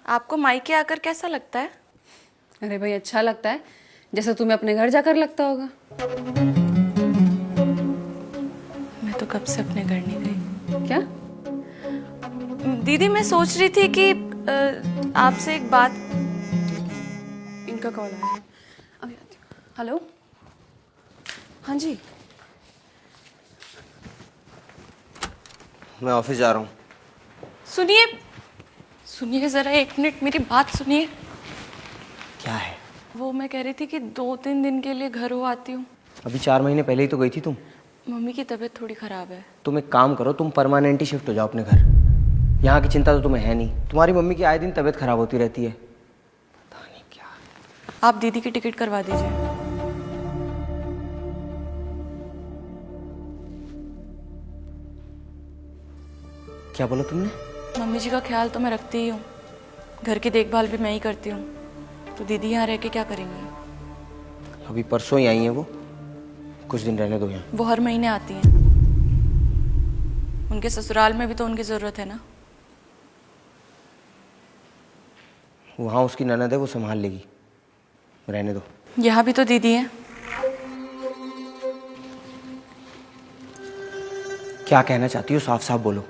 आपको मायके आकर कैसा लगता है? अरे भाई अच्छा लगता है, जैसे तुम्हें अपने घर जाकर लगता होगा। मैं तो कब से अपने घर नहीं गई। क्या? दीदी मैं सोच रही थी कि आपसे एक बात। इनका कॉल आया है, अभी आती हूँ। हेलो, हाँ जी। मैं ऑफिस जा रहा हूँ। सुनिए सुनिए जरा, 1 मिनट मेरी बात सुनिए। क्या है? वो मैं कह रही थी कि 2-3 दिन के लिए घर हो आती हूँ। अभी 4 महीने पहले ही तो गई थी तुम। मम्मी की तबीयत थोड़ी खराब है। तुम एक काम करो, तुम परमानेंट ही शिफ्ट हो जाओ अपने घर। यहाँ की चिंता तो तुम्हें है नहीं। तुम्हारी मम्मी की आए दिन तबीयत खराब होती रहती है, पता नहीं क्या। आप दीदी की टिकट करवा दीजिए। क्या बोला तुमने? मम्मी जी का ख्याल तो मैं रखती ही हूँ, घर की देखभाल भी मैं ही करती हूँ, तो दीदी यहाँ रह के क्या करेंगी? अभी परसों ही आई हैं वो, कुछ दिन रहने दो यहाँ। वो हर महीने आती हैं। उनके ससुराल में भी तो उनकी ज़रूरत है ना। वहाँ उसकी ननद है, वो संभाल लेगी, रहने दो। यहाँ भी तो दीदी है। क्या कहना चाहती हो, साफ साफ बोलो।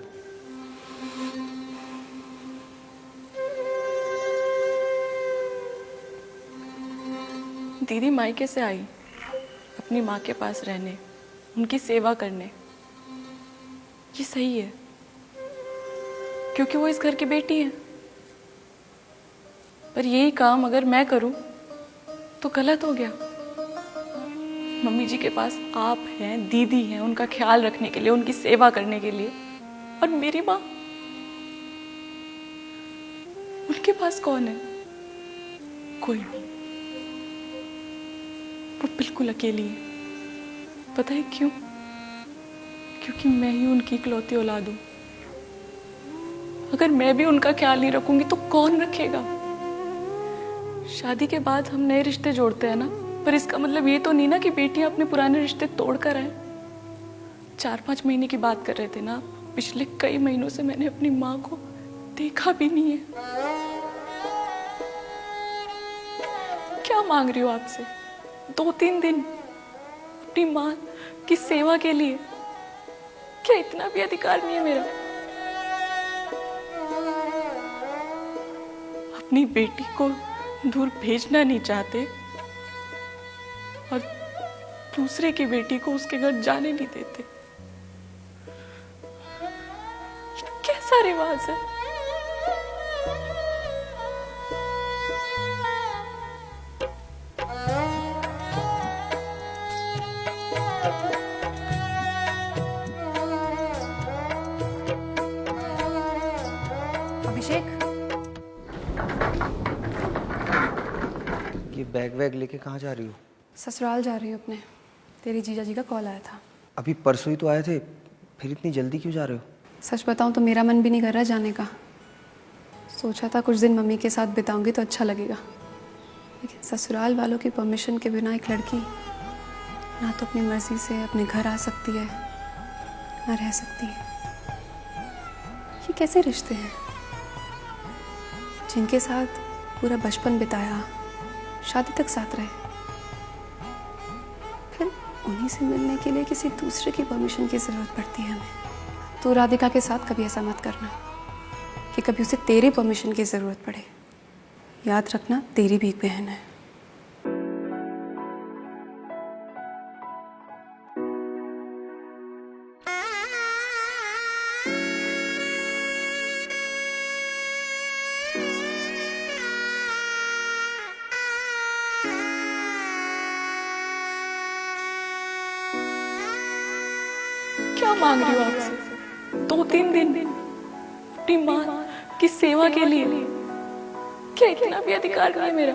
दीदी मायके से आई अपनी माँ के पास रहने, उनकी सेवा करने। ये सही है क्योंकि वो इस घर की बेटी है। पर यही काम अगर मैं करूं तो गलत हो गया। मम्मी जी के पास आप हैं, दीदी हैं, उनका ख्याल रखने के लिए, उनकी सेवा करने के लिए। और मेरी माँ, उनके पास कौन है? कोई नहीं। वो बिल्कुल अकेली है। पता है क्यों? क्योंकि मैं ही उनकी इकलौती औलाद हूं। अगर मैं भी उनका ख्याल नहीं रखूंगी तो कौन रखेगा? शादी के बाद हम नए रिश्ते जोड़ते हैं ना, पर इसका मतलब ये तो नहीं ना कि बेटियां अपने पुराने रिश्ते तोड़कर आए। 4-5 महीने की बात कर रहे थे ना, पिछले कई महीनों से मैंने अपनी माँ को देखा भी नहीं है। क्या मांग रही हो आपसे? 2-3 दिन अपनी माँ की सेवा के लिए? क्या इतना भी अधिकार नहीं है मेरा? अपनी बेटी को दूर भेजना नहीं चाहते और दूसरे की बेटी को उसके घर जाने नहीं देते। कैसा रिवाज है? अभिषेक, ये बैग वैग लेके कहाँ जा रही हो? ससुराल जा रही हूँ अपने। तेरी जीजा जी का कॉल आया था। अभी परसों ही तो आए थे, फिर इतनी जल्दी क्यों जा रहे हो? सच बताऊँ तो मेरा मन भी नहीं कर रहा जाने का। सोचा था कुछ दिन मम्मी के साथ बिताऊंगी तो अच्छा लगेगा, लेकिन ससुराल वालों की परमिशन के बिना एक लड़की ना तो अपनी मर्जी से अपने घर आ सकती है, ना रह सकती है। ये कैसे रिश्ते हैं? जिनके साथ पूरा बचपन बिताया, शादी तक साथ रहे, फिर उन्हीं से मिलने के लिए किसी दूसरे की परमिशन की ज़रूरत पड़ती है हमें। तो राधिका के साथ कभी ऐसा मत करना कि कभी उसे तेरी परमिशन की ज़रूरत पड़े। याद रखना, तेरी भी एक बहन है। क्या मांग रही हो आपसे? 2-3 दिन अपनी माँ की सेवा के लिए? क्या इतना भी अधिकार नहीं है मेरा?